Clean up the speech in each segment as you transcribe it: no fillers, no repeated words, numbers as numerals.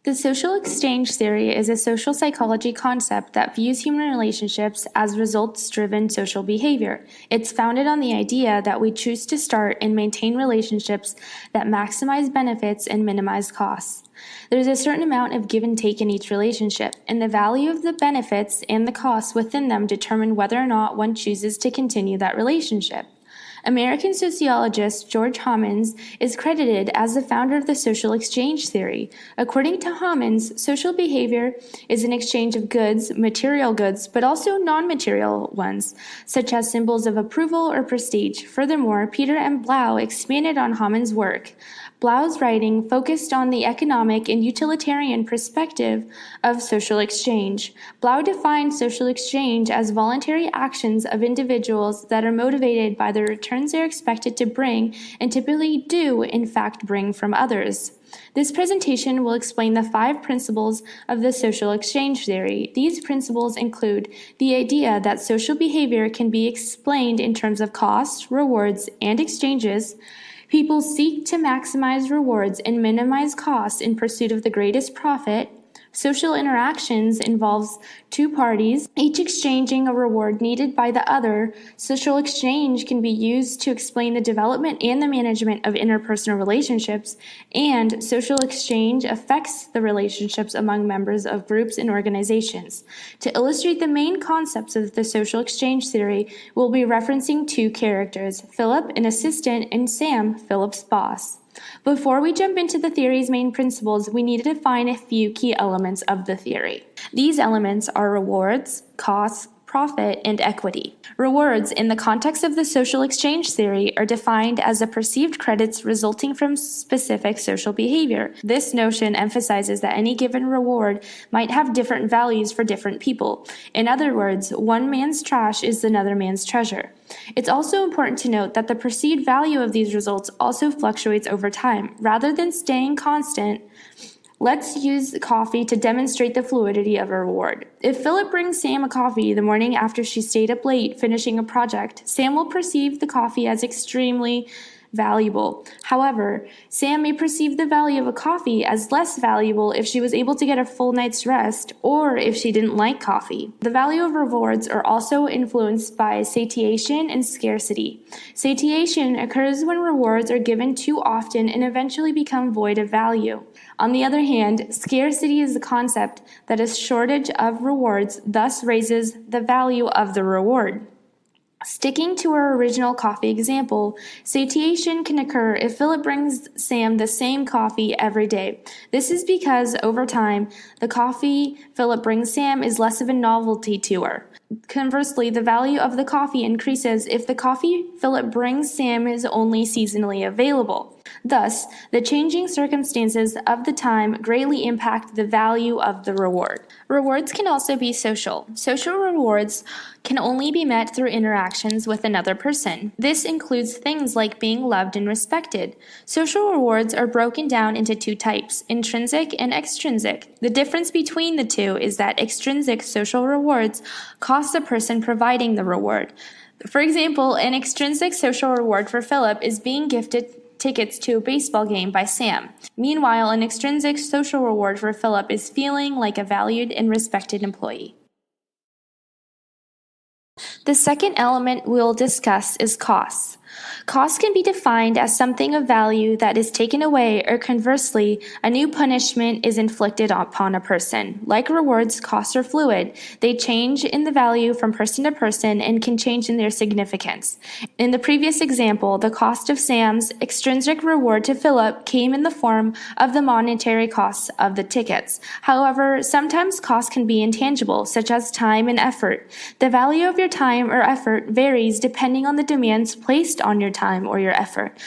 The social exchange theory is a social psychology concept that views human relationships as results-driven social behavior. It's founded on the idea that we choose to start and maintain relationships that maximize benefits and minimize costs. There's a certain amount of give and take in each relationship, and the value of the benefits and the costs within them determine whether or not one chooses to continue that relationship. American sociologist George Homans is credited as the founder of the social exchange theory. According to Homans, social behavior is an exchange of goods, material goods, but also non-material ones, such as symbols of approval or prestige. Furthermore, Peter M. Blau expanded on Homans' work. Blau's writing focused on the economic and utilitarian perspective of social exchange. Blau defined social exchange as voluntary actions of individuals that are motivated by the returns they are expected to bring and typically do, in fact, bring from others. This presentation will explain the 5 principles of the social exchange theory. These principles include the idea that social behavior can be explained in terms of costs, rewards, and exchanges. People seek to maximize rewards and minimize costs in pursuit of the greatest profit. Social interactions involves 2 parties, each exchanging a reward needed by the other. Social exchange can be used to explain the development and the management of interpersonal relationships, and social exchange affects the relationships among members of groups and organizations. To illustrate the main concepts of the social exchange theory, we'll be referencing 2 characters, Philip, an assistant, and Sam, Philip's boss. Before we jump into the theory's main principles, we need to define a few key elements of the theory. These elements are rewards, costs, profit, and equity. Rewards, in the context of the social exchange theory, are defined as the perceived credits resulting from specific social behavior. This notion emphasizes that any given reward might have different values for different people. In other words, one man's trash is another man's treasure. It's also important to note that the perceived value of these results also fluctuates over time. Rather than staying constant, let's use coffee to demonstrate the fluidity of a reward. If Philip brings Sam a coffee the morning after she stayed up late finishing a project, Sam will perceive the coffee as extremely valuable. However, Sam may perceive the value of a coffee as less valuable if she was able to get a full night's rest or if she didn't like coffee. The value of rewards are also influenced by satiation and scarcity. Satiation occurs when rewards are given too often and eventually become void of value. On the other hand, scarcity is the concept that a shortage of rewards thus raises the value of the reward. Sticking to our original coffee example, satiation can occur if Philip brings Sam the same coffee every day. This is because over time, the coffee Philip brings Sam is less of a novelty to her. Conversely, the value of the coffee increases if the coffee Philip brings Sam is only seasonally available. Thus, the changing circumstances of the time greatly impact the value of the reward. Rewards can also be social. Social rewards can only be met through interactions with another person. This includes things like being loved and respected. Social rewards are broken down into 2 types, intrinsic and extrinsic. The difference between the 2 is that extrinsic social rewards cost the person providing the reward. For example, an extrinsic social reward for Philip is being gifted tickets to a baseball game by Sam. Meanwhile, an extrinsic social reward for Philip is feeling like a valued and respected employee. The second element we'll discuss is costs. Costs can be defined as something of value that is taken away, or conversely, a new punishment is inflicted upon a person. Like rewards, costs are fluid. They change in the value from person to person and can change in their significance. In the previous example, the cost of Sam's extrinsic reward to Philip came in the form of the monetary costs of the tickets. However, sometimes costs can be intangible, such as time and effort. The value of your time or effort varies depending on the demands placed on your time or your effort.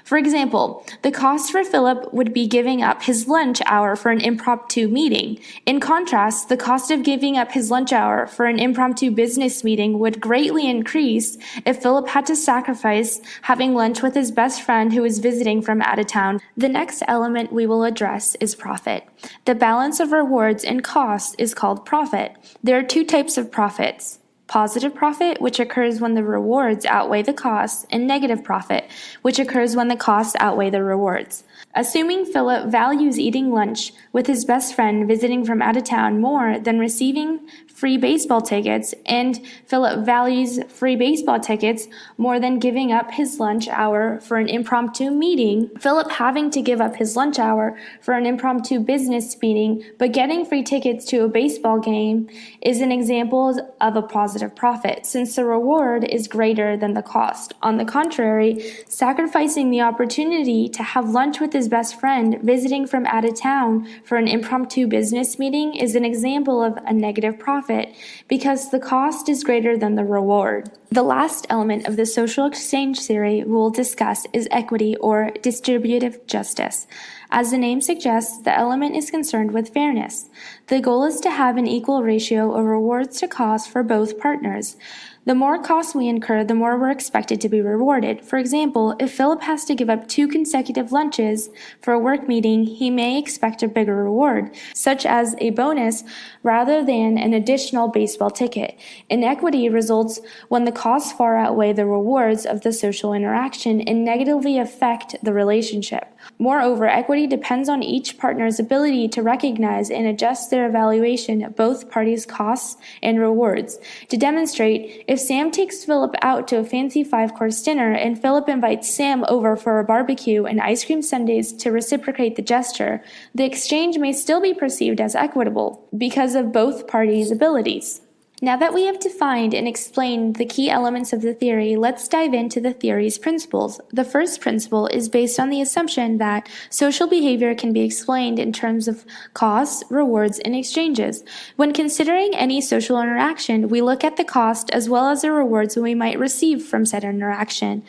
For example, the cost for Philip would be giving up his lunch hour for an impromptu meeting. In contrast, the cost of giving up his lunch hour for an impromptu business meeting would greatly increase if Philip had to sacrifice having lunch with his best friend who is visiting from out of town. The next element we will address is profit. The balance of rewards and costs is called profit. There are 2 types of profits. positive profit, which occurs when the rewards outweigh the costs, and negative profit, which occurs when the costs outweigh the rewards. Assuming Philip values eating lunch with his best friend visiting from out of town more than receiving free baseball tickets, and Philip values free baseball tickets more than giving up his lunch hour for an impromptu meeting, Philip having to give up his lunch hour for an impromptu business meeting but getting free tickets to a baseball game is an example of a positive profit, since the reward is greater than the cost. On the contrary, sacrificing the opportunity to have lunch with his best friend visiting from out of town for an impromptu business meeting is an example of a negative profit because the cost is greater than the reward. The last element of the social exchange theory we'll discuss is equity or distributive justice. As the name suggests, the element is concerned with fairness. The goal is to have an equal ratio of rewards to costs for both partners. The more costs we incur, the more we're expected to be rewarded. For example, if Philip has to give up 2 consecutive lunches for a work meeting, he may expect a bigger reward, such as a bonus rather than an additional baseball ticket. Inequity results when the costs far outweigh the rewards of the social interaction and negatively affect the relationship. Moreover, equity depends on each partner's ability to recognize and adjust their evaluation of both parties' costs and rewards. To demonstrate, if Sam takes Philip out to a fancy 5-course dinner and Philip invites Sam over for a barbecue and ice cream sundaes to reciprocate the gesture, the exchange may still be perceived as equitable because of both parties' abilities. Now that we have defined and explained the key elements of the theory, let's dive into the theory's principles. The first principle is based on the assumption that social behavior can be explained in terms of costs, rewards, and exchanges. When considering any social interaction, we look at the cost as well as the rewards we might receive from said interaction.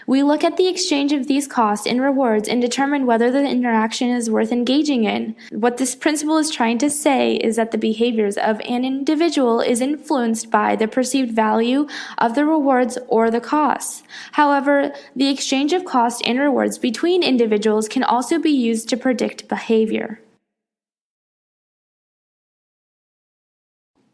We look at the exchange of these costs and rewards and determine whether the interaction is worth engaging in. What this principle is trying to say is that the behaviors of an individual is influenced by the perceived value of the rewards or the costs. However, the exchange of costs and rewards between individuals can also be used to predict behavior.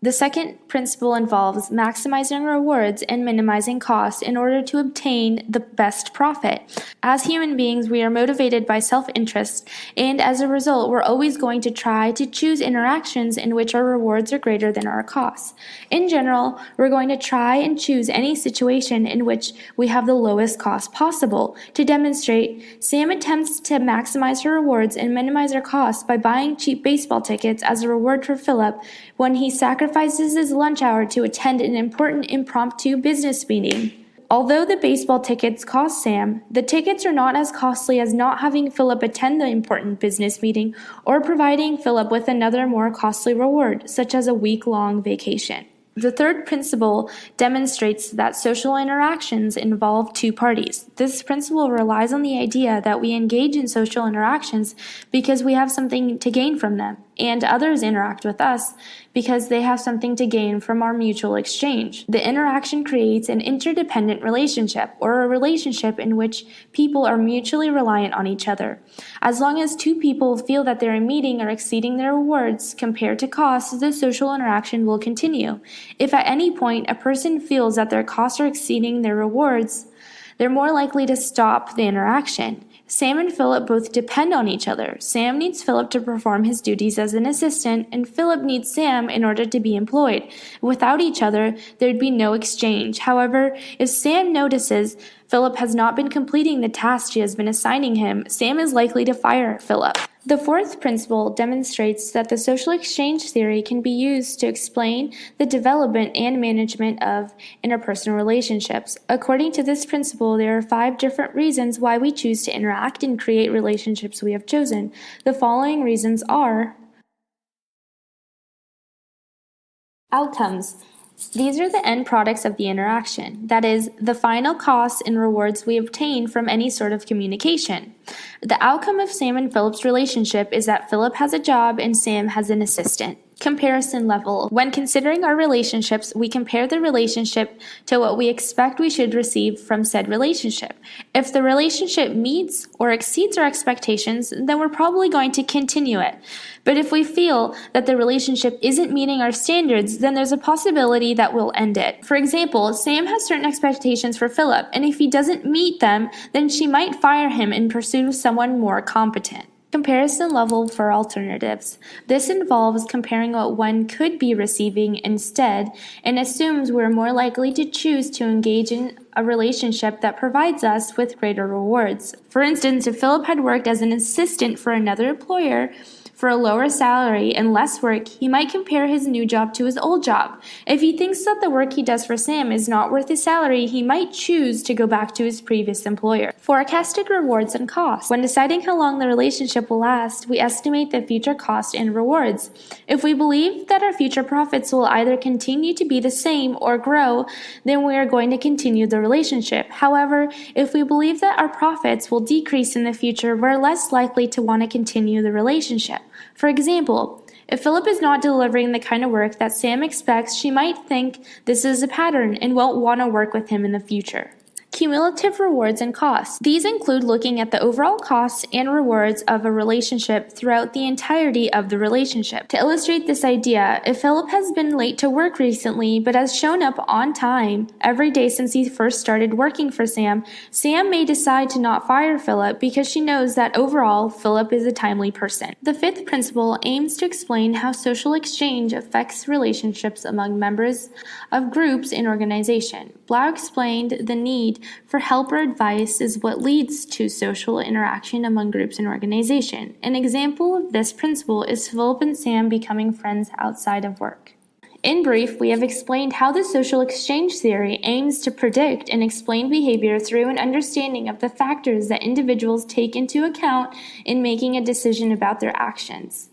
The second principle involves maximizing rewards and minimizing costs in order to obtain the best profit. As human beings, we are motivated by self-interest, and as a result, we're always going to try to choose interactions in which our rewards are greater than our costs. In general, we're going to try and choose any situation in which we have the lowest cost possible. To demonstrate, Sam attempts to maximize her rewards and minimize her costs by buying cheap baseball tickets as a reward for Philip when he sacrifices his lunch hour to attend an important impromptu business meeting. Although the baseball tickets cost Sam, the tickets are not as costly as not having Philip attend the important business meeting or providing Philip with another more costly reward, such as a week-long vacation. The third principle demonstrates that social interactions involve 2 parties. This principle relies on the idea that we engage in social interactions because we have something to gain from them, and others interact with us because they have something to gain from our mutual exchange. The interaction creates an interdependent relationship, or a relationship in which people are mutually reliant on each other. As long as 2 people feel that they are meeting or exceeding their rewards compared to costs, the social interaction will continue. If at any point a person feels that their costs are exceeding their rewards, they're more likely to stop the interaction. Sam and Philip both depend on each other. Sam needs Philip to perform his duties as an assistant, and Philip needs Sam in order to be employed. Without each other, there'd be no exchange. However, if Sam notices Philip has not been completing the task she has been assigning him, Sam is likely to fire Philip. The fourth principle demonstrates that the social exchange theory can be used to explain the development and management of interpersonal relationships. According to this principle, there are 5 different reasons why we choose to interact and create relationships we have chosen. The following reasons are: outcomes. These are the end products of the interaction, that is, the final costs and rewards we obtain from any sort of communication. The outcome of Sam and Philip's relationship is that Philip has a job and Sam has an assistant. Comparison level. When considering our relationships, we compare the relationship to what we expect we should receive from said relationship. If the relationship meets or exceeds our expectations, then we're probably going to continue it. But if we feel that the relationship isn't meeting our standards, then there's a possibility that we'll end it. For example, Sam has certain expectations for Philip, and if he doesn't meet them, then she might fire him and pursue someone more competent. Comparison level for alternatives. This involves comparing what one could be receiving instead and assumes we're more likely to choose to engage in a relationship that provides us with greater rewards. For instance, if Philip had worked as an assistant for another employer for a lower salary and less work, he might compare his new job to his old job. If he thinks that the work he does for Sam is not worth his salary, he might choose to go back to his previous employer. Forecasted rewards and costs. When deciding how long the relationship will last, we estimate the future cost and rewards. If we believe that our future profits will either continue to be the same or grow, then we are going to continue the relationship. However, if we believe that our profits will decrease in the future, we're less likely to want to continue the relationship. For example, if Philip is not delivering the kind of work that Sam expects, she might think this is a pattern and won't want to work with him in the future. Cumulative rewards and costs. These include looking at the overall costs and rewards of a relationship throughout the entirety of the relationship. To illustrate this idea, if Philip has been late to work recently but has shown up on time every day since he first started working for Sam, Sam may decide to not fire Philip because she knows that overall Philip is a timely person. The fifth principle aims to explain how social exchange affects relationships among members of groups in organization. Blau explained the need for help or advice is what leads to social interaction among groups and organization. An example of this principle is Philip and Sam becoming friends outside of work. In brief, we have explained how the social exchange theory aims to predict and explain behavior through an understanding of the factors that individuals take into account in making a decision about their actions.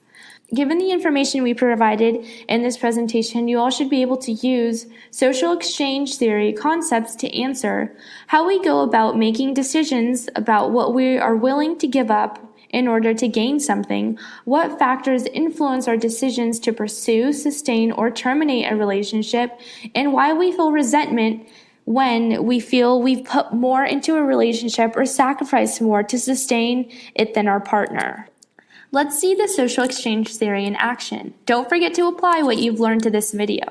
Given the information we provided in this presentation, you all should be able to use social exchange theory concepts to answer how we go about making decisions about what we are willing to give up in order to gain something, what factors influence our decisions to pursue, sustain, or terminate a relationship, and why we feel resentment when we feel we've put more into a relationship or sacrificed more to sustain it than our partner. Let's see the social exchange theory in action. Don't forget to apply what you've learned to this video.